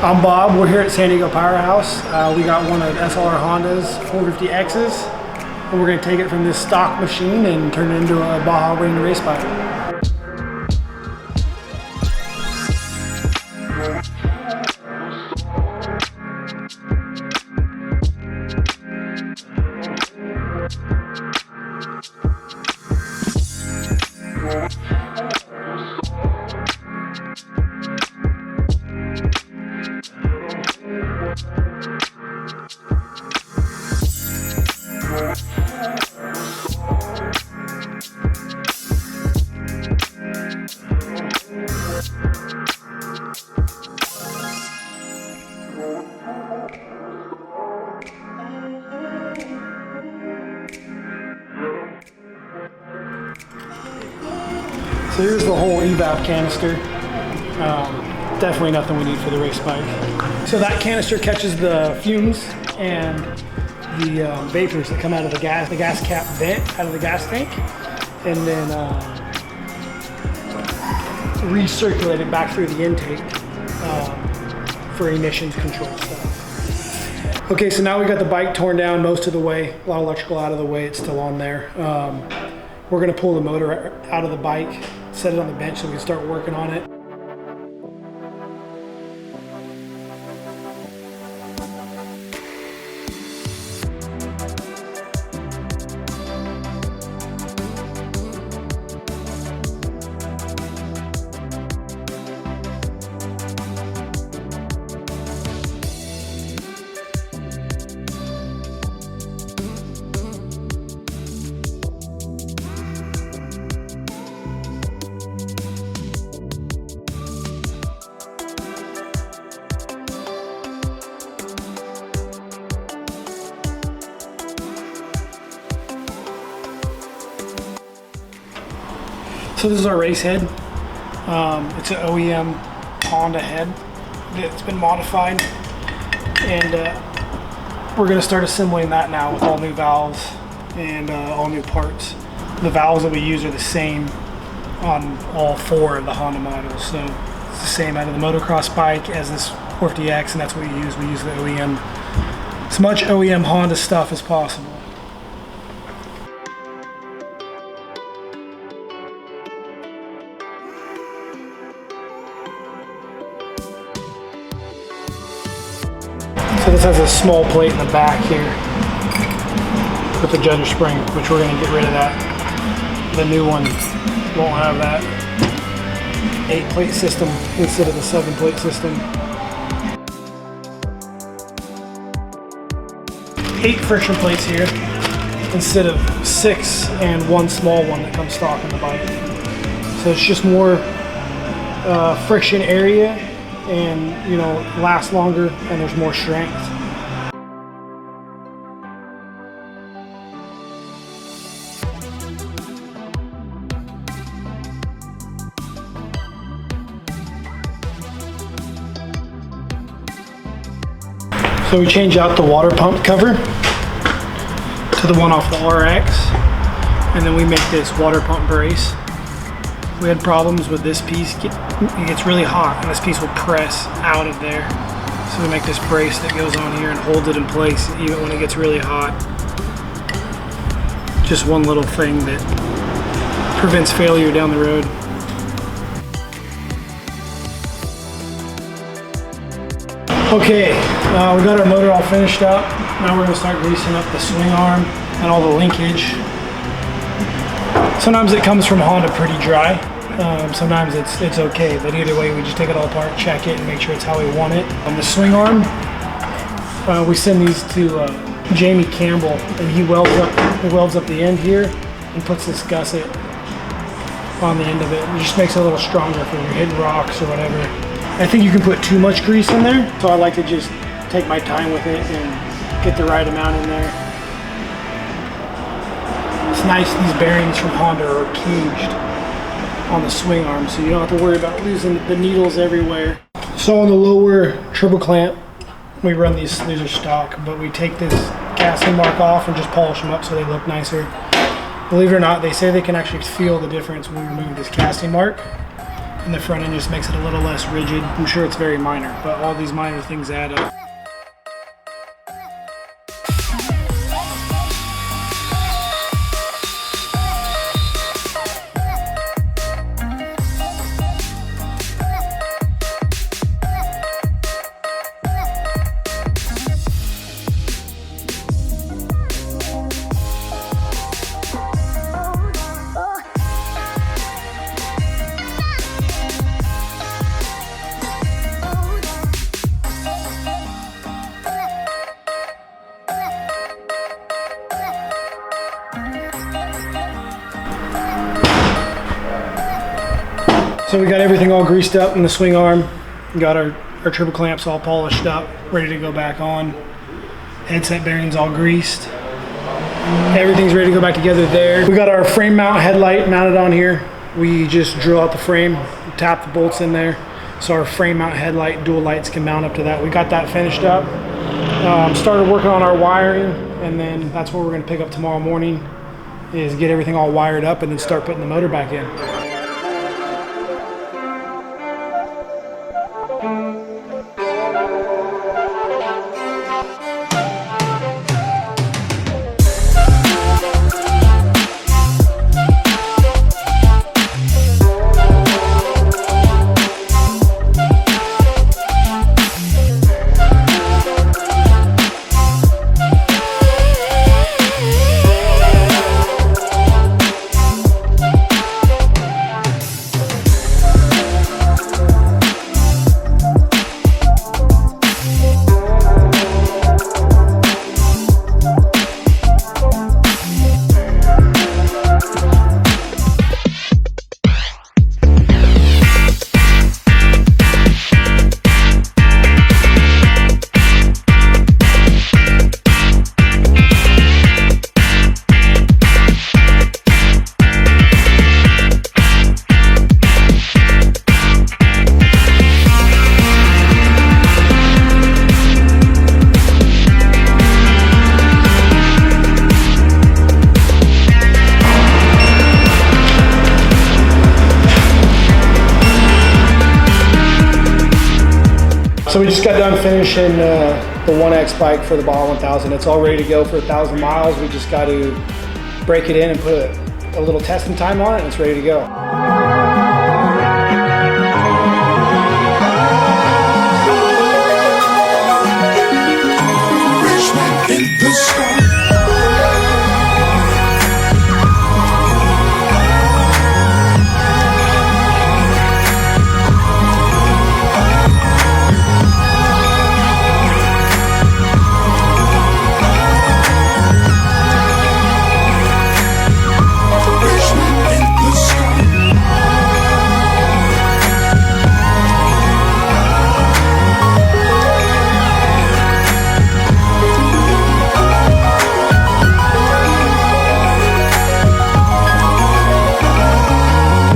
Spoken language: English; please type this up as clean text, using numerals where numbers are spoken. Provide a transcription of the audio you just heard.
I'm Bob. We're here at SanDiegoPowerHouse. We got one of SLR Honda's 450Xs, and we're going to take it from this stock machine and turn it into a Baja wing race bike. So here's the whole evap canister. Definitely nothing we need for the race bike. So that canister catches the fumes and the vapors that come out of the gas cap vent out of the gas tank, and then recirculate it back through the intake for emissions control stuff. Okay, so now we got the bike torn down most of the way, a lot of electrical out of the way, it's still on there. We're gonna pull the motor out of the bike, set it on the bench so we can start working on it. So this is our race head. It's an OEM Honda head that's been modified, and we're going to start assembling that now with all new valves and all new parts. The valves that we use are the same on all four of the Honda models, so it's the same out of the motocross bike as this 450X, and that's what we use. We use the OEM, as much OEM Honda stuff as possible. So this has a small plate in the back here with the judder spring, which we're going to get rid of that. The new one won't have that 8-plate system instead of the 7-plate system. 8 friction plates here instead of 6 and one small one that comes stock on the bike. So it's just more friction area, and lasts longer, and there's more strength. So we change out the water pump cover to the one off the RX, and then we make this water pump brace. We had problems with this piece. It gets really hot and this piece will press out of there. So we make this brace that goes on here and holds it in place even when it gets really hot. Just one little thing that prevents failure down the road. Okay, we got our motor all finished up. Now we're going to start greasing up the swing arm and all the linkage. Sometimes it comes from Honda pretty dry. Sometimes it's okay, but either way, we just take it all apart, check it, and make sure it's how we want it. On the swing arm, we send these to Jamie Campbell, and he welds up the end here and puts this gusset on the end of it. It just makes it a little stronger for when you're hitting rocks or whatever. I think you can put too much grease in there, so I like to just take my time with it and get the right amount in there. It's nice these bearings from Honda are caged on the swing arm, so you don't have to worry about losing the needles everywhere. So on the lower triple clamp, we run these are stock, but we take this casting mark off and just polish them up so they look nicer. Believe it or not, they say they can actually feel the difference when we remove this casting mark. And the front end just makes it a little less rigid. I'm sure it's very minor, but all these minor things add up. So we got everything all greased up in the swing arm. We got our triple clamps all polished up, ready to go back on. Headset bearings all greased. Everything's ready to go back together there. We got our frame mount headlight mounted on here. We just drill out the frame, tap the bolts in there, so our frame mount headlight dual lights can mount up to that. We got that finished up. Started working on our wiring, and then that's what we're gonna pick up tomorrow morning, is get everything all wired up and then start putting the motor back in. So we just got done finishing the 1X bike for the Baja 1000. It's all ready to go for 1,000 miles. We just got to break it in and put a little testing time on it, and it's ready to go. In the sky.